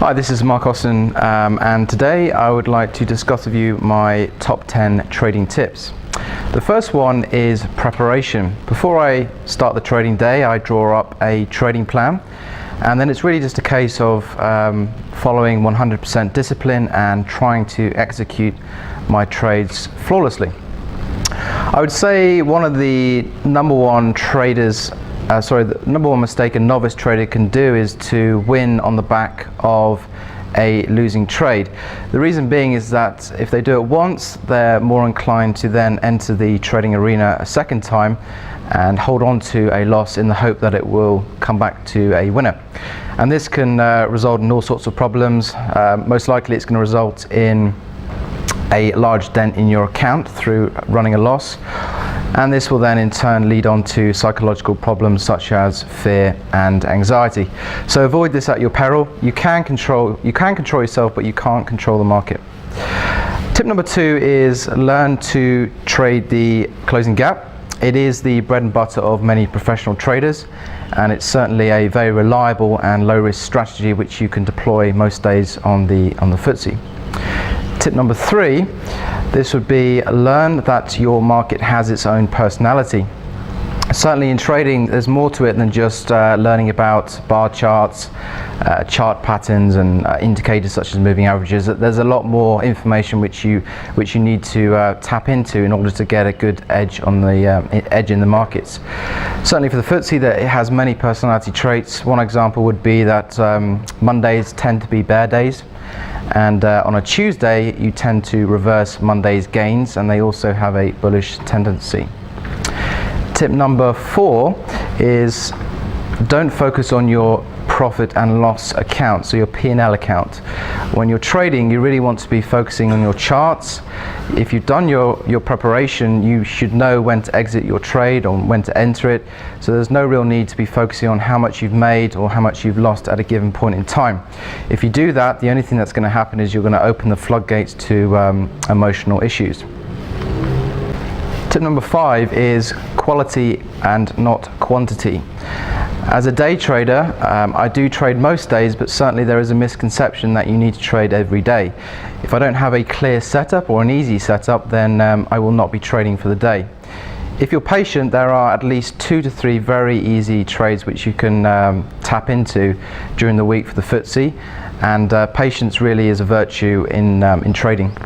Hi, this is Mark Austin, and today I would like to discuss with you my top 10 trading tips. The first one is preparation. Before I start the trading day, I draw up a trading plan, and then it's really just a case of following 100% discipline and trying to execute my trades flawlessly. I would say one of the number one the number one mistake a novice trader can do is to win on the back of a losing trade. The reason being is that if they do it once, they're more inclined to then enter the trading arena a second time and hold on to a loss in the hope that it will come back to a winner. And this can result in all sorts of problems. Most likely it's going to result in a large dent in your account through running a loss, and this will then in turn lead on to psychological problems such as fear and anxiety. So avoid this at your peril. You can control yourself, but you can't control the market. Tip number 2 is learn to trade the closing gap. It is the bread and butter of many professional traders, and it's certainly a very reliable and low risk strategy which you can deploy most days on the FTSE. Tip number 3, this would be learn that your market has its own personality. Certainly in trading there's more to it than just learning about bar charts, chart patterns and indicators such as moving averages. There's a lot more information which you need to tap into in order to get a good edge on the edge in the markets. Certainly for the FTSE, that it has many personality traits. One example would be that Mondays tend to be bear days, and on a Tuesday you tend to reverse Monday's gains, and they also have a bullish tendency. Tip number 4 is don't focus on your profit and loss account, so your P&L account. When you're trading, you really want to be focusing on your charts. If you've done your preparation, you should know when to exit your trade or when to enter it, so there's no real need to be focusing on how much you've made or how much you've lost at a given point in time. If you do that, the only thing that's going to happen is you're going to open the floodgates to emotional issues. Tip number 5 is quality and not quantity. As a day trader, I do trade most days, but certainly there is a misconception that you need to trade every day. If I don't have a clear setup or an easy setup, then I will not be trading for the day. If you're patient, there are at least 2 to 3 very easy trades which you can tap into during the week for the FTSE, and patience really is a virtue in trading.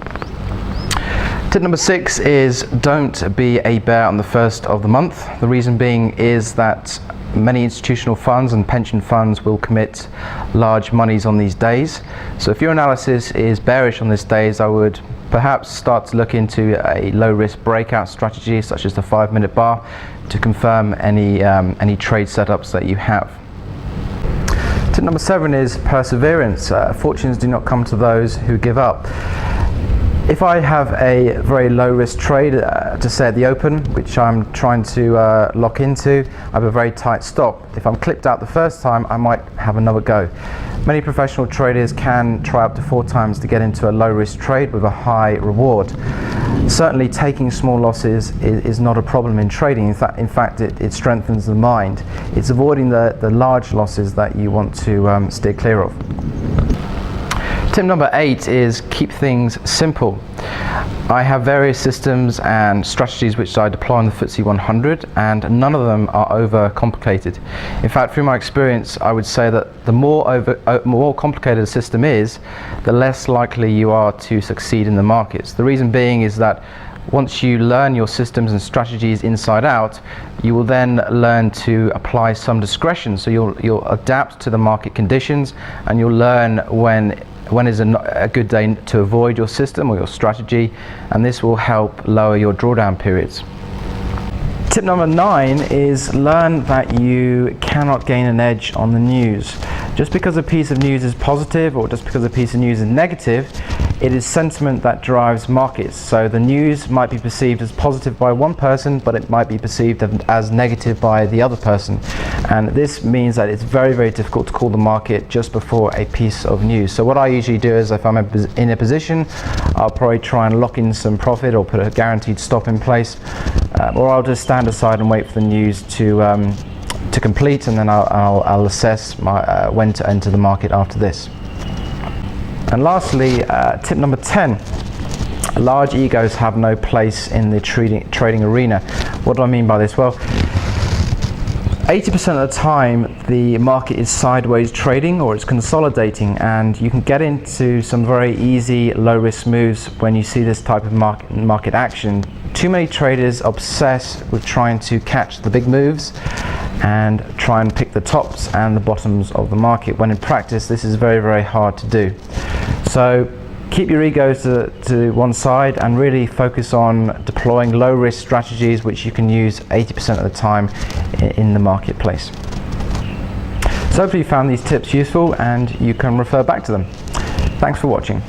Tip number 6 is don't be a bear on the first of the month. The reason being is that many institutional funds and pension funds will commit large monies on these days. So if your analysis is bearish on these days, I would perhaps start to look into a low risk breakout strategy such as the 5-minute bar to confirm any trade setups that you have. Tip number 7 is perseverance. Fortunes do not come to those who give up. If I have a very low risk trade to say at the open, which I'm trying to lock into, I have a very tight stop. If I'm clipped out the first time, I might have another go. Many professional traders can try up to 4 times to get into a low risk trade with a high reward. Certainly taking small losses is not a problem in trading. In fact it strengthens the mind. It's avoiding the large losses that you want to steer clear of. Tip number 8 is keep things simple. I have various systems and strategies which I deploy on the FTSE 100, and none of them are over complicated. In fact, through my experience, I would say that the more complicated a system is, the less likely you are to succeed in the markets. The reason being is that once you learn your systems and strategies inside out, you will then learn to apply some discretion. So you'll adapt to the market conditions, and you'll learn when is a good day to avoid your system or your strategy, and this will help lower your drawdown periods. Tip number 9 is learn that you cannot gain an edge on the news. Just because a piece of news is positive or just because a piece of news is negative, it is sentiment that drives markets. So the news might be perceived as positive by one person, but it might be perceived as negative by the other person. And this means that it's very, very difficult to call the market just before a piece of news. So what I usually do is, if I'm in a position, I'll probably try and lock in some profit or put a guaranteed stop in place, or I'll just stand aside and wait for the news to complete, and then I'll assess when to enter the market after this. And lastly, tip number 10. Large egos have no place in the trading arena. What do I mean by this? Well, 80% of the time the market is sideways trading or it's consolidating, and you can get into some very easy low risk moves when you see this type of market action. Too many traders obsess with trying to catch the big moves and try and pick the tops and the bottoms of the market, when in practice this is very, very hard to do. So keep your egos to one side and really focus on deploying low risk strategies which you can use 80% of the time in the marketplace. So hopefully you found these tips useful and you can refer back to them. Thanks for watching.